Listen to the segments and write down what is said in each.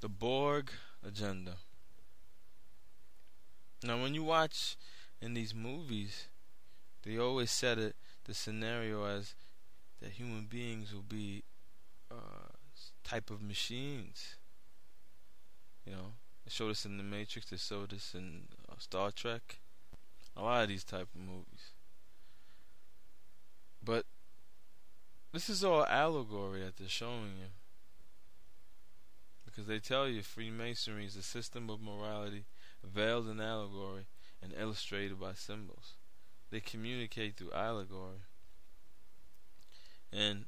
The BORG agenda. Now, when you watch in these movies, they always set it, the scenario as that human beings will be type of machines. You know, they showed us in The Matrix, they showed us in Star Trek, a lot of these type of movies. But this is all allegory that they're showing you, because they tell you Freemasonry is a system of morality veiled in allegory and illustrated by symbols. They communicate through allegory. And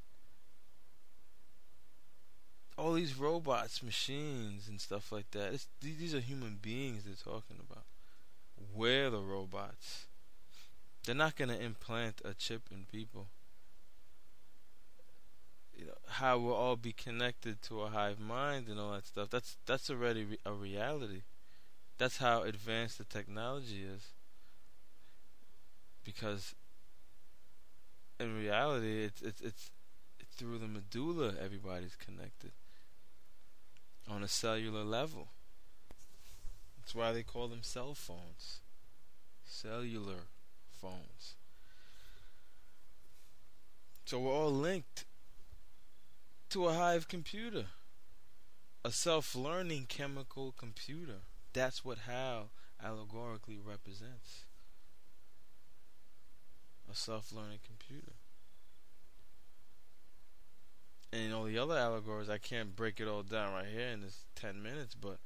all these robots, machines, and stuff like that, these are human beings they're talking about. We're the robots. They're not going to implant a chip in people. You know, how we'll all be connected to a hive mind and all that stuff, that's already a reality. That's how advanced the technology is. Because in reality, it's through the medulla everybody's connected on a cellular level. That's why they call them cell phones. Cellular phones. So we're all linked to a hive computer. A self-learning chemical computer. That's what HAL allegorically represents. A self-learning computer. And you know, the other allegories, I can't break it all down right here in this 10 minutes, but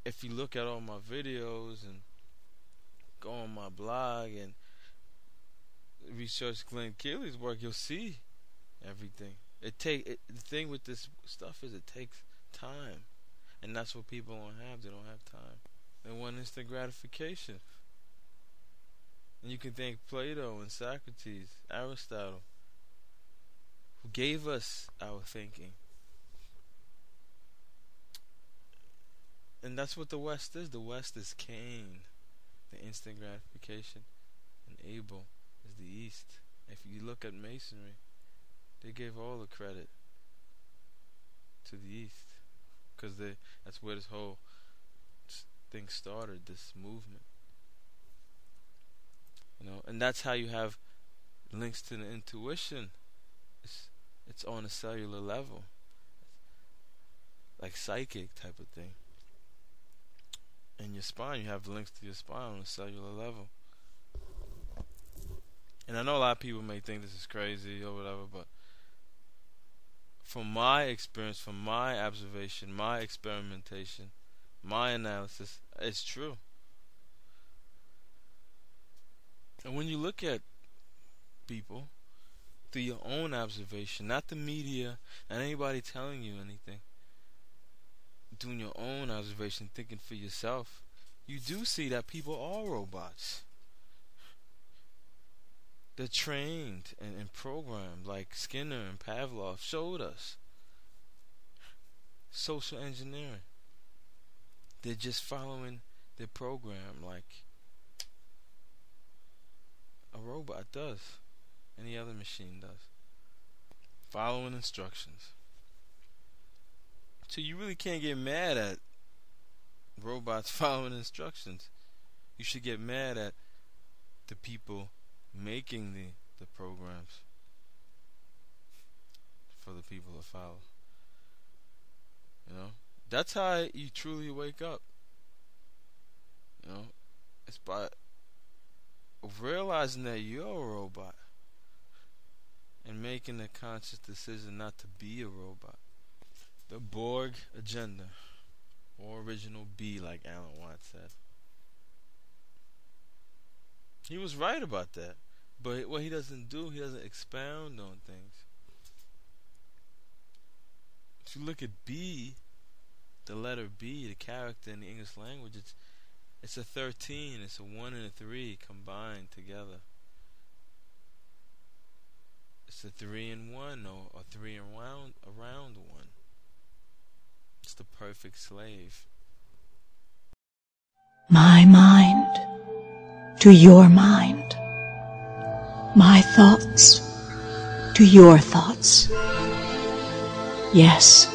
if you look at all my videos and go on my blog and research Glenn Keely's work, you'll see everything. The thing with this stuff is it takes time, and that's what people don't have. They don't have time. They want instant gratification. And you can thank Plato and Socrates, Aristotle, who gave us our thinking. And that's what the West is. The West is Cain, the instant gratification, and Abel is the East. If you look at Masonry, they gave all the credit to the East, because that's where this whole thing started, this movement. You know, and that's how you have links to the intuition. It's on a cellular level, like psychic type of thing. In your spine, you have links to your spine on a cellular level. And I know a lot of people may think this is crazy or whatever, but from my experience, from my observation, my experimentation, my analysis, it's true. And when you look at people through your own observation, not the media, not anybody telling you anything, doing your own observation, thinking for yourself, you do see that people are robots. They're trained and programmed, like Skinner and Pavlov showed us. Social engineering. They're just following their program like a robot does. Any other machine does. Following instructions. So you really can't get mad at robots following instructions. You should get mad at the people making the programs for the people to follow. You know, that's how you truly wake up. You know, it's by realizing that you're a robot and making a conscious decision not to be a robot. The BORG agenda, or original B, like Alan Watts said. He was right about that. But what he doesn't do, he doesn't expound on things. If you look at B, the letter B, the character in the English language, it's a 13, it's a 1 and a 3 combined together. It's a 3 and 1, or 3 and around 1. It's the perfect slave. My mind to your mind. My thoughts to your thoughts. Yes,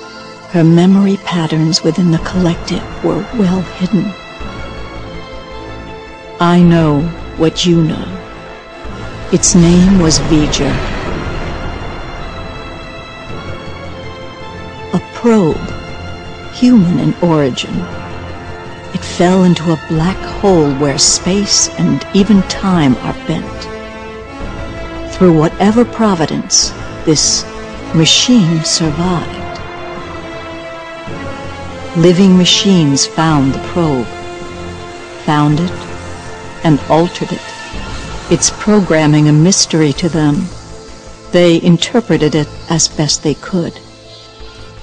Her memory patterns within the collective were well hidden. I know what you know. Its name was V'ger. A probe, human in origin. It fell into a black hole where space and even time are bent. Through whatever providence, this machine survived. Living machines found the probe, found it, and altered it, its programming a mystery to them. They interpreted it as best they could,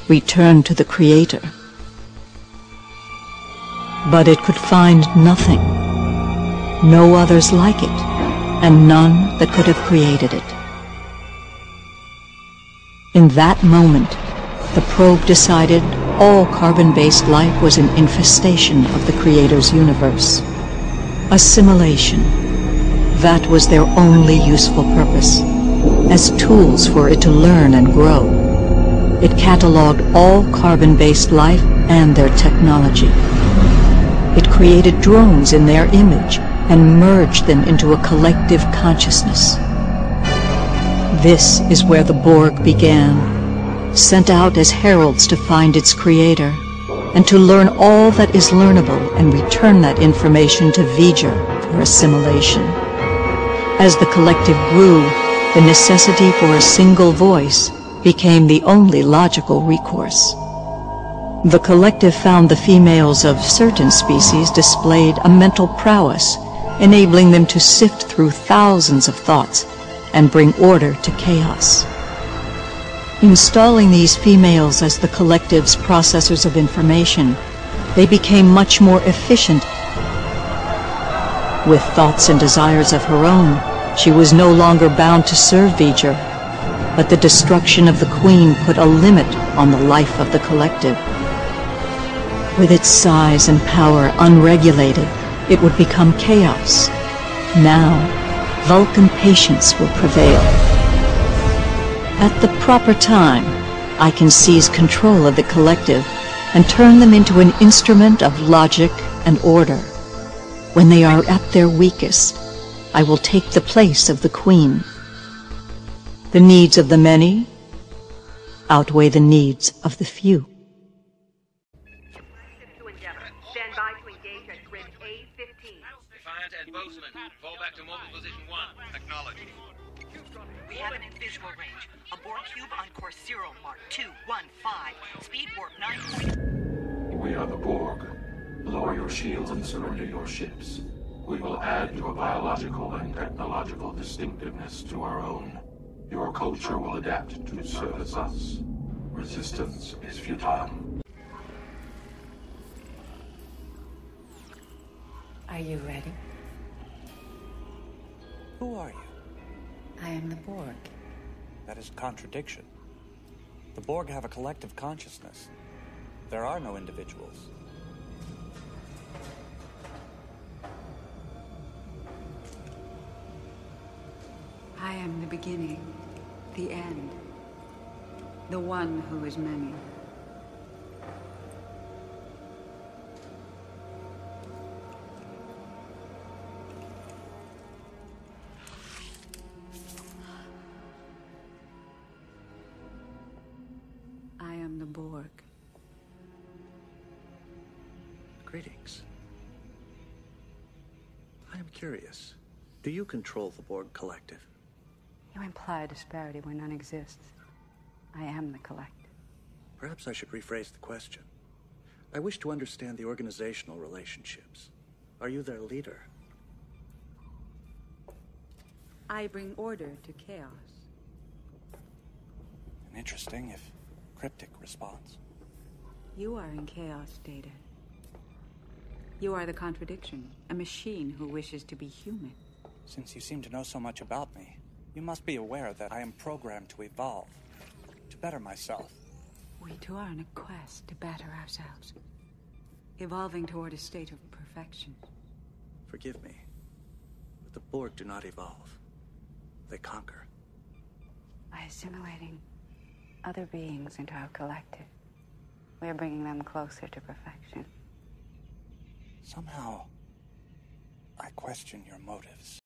returned to the Creator. But it could find nothing, no others like it, and none that could have created it. In that moment, the probe decided all carbon-based life was an infestation of the Creator's universe. Assimilation. That was their only useful purpose, as tools for it to learn and grow. It cataloged all carbon-based life and their technology. It created drones in their image and merged them into a collective consciousness. This is where the BORG began, sent out as heralds to find its creator, and to learn all that is learnable and return that information to V'ger for assimilation. As the collective grew, the necessity for a single voice became the only logical recourse. The collective found the females of certain species displayed a mental prowess, enabling them to sift through thousands of thoughts and bring order to chaos. Installing these females as the collective's processors of information, they became much more efficient. With thoughts and desires of her own, she was no longer bound to serve V'ger, but the destruction of the Queen put a limit on the life of the collective. With its size and power unregulated, it would become chaos. Now, Vulcan patience will prevail. At the proper time, I can seize control of the collective and turn them into an instrument of logic and order. When they are at their weakest, I will take the place of the Queen. The needs of the many outweigh the needs of the few. Stand by to engage at grid A-15. Defiant and Bozeman, fall back to mobile position 1. Acknowledged. We have an invisible range. A BORG cube on course 0, Mark 215. Speed warp 9. We are the BORG. Lower your shields and surrender your ships. We will add your biological and technological distinctiveness to our own. Your culture will adapt to service us. Resistance is futile. Are you ready? Who are you? I am the BORG. That is a contradiction. The BORG have a collective consciousness. There are no individuals. I am the beginning, the end, the one who is many. I am the BORG. Greetings. I am curious. Do you control the BORG collective? You imply a disparity where none exists. I am the collective. Perhaps I should rephrase the question. I wish to understand the organizational relationships. Are you their leader? I bring order to chaos. An interesting, if cryptic, response. You are in chaos, Data. You are the contradiction, a machine who wishes to be human. Since you seem to know so much about me, you must be aware that I am programmed to evolve, to better myself. We too are on a quest to better ourselves, evolving toward a state of perfection. Forgive me, but the BORG do not evolve. They conquer. By assimilating other beings into our collective, We're bringing them closer to perfection. Somehow, I question your motives.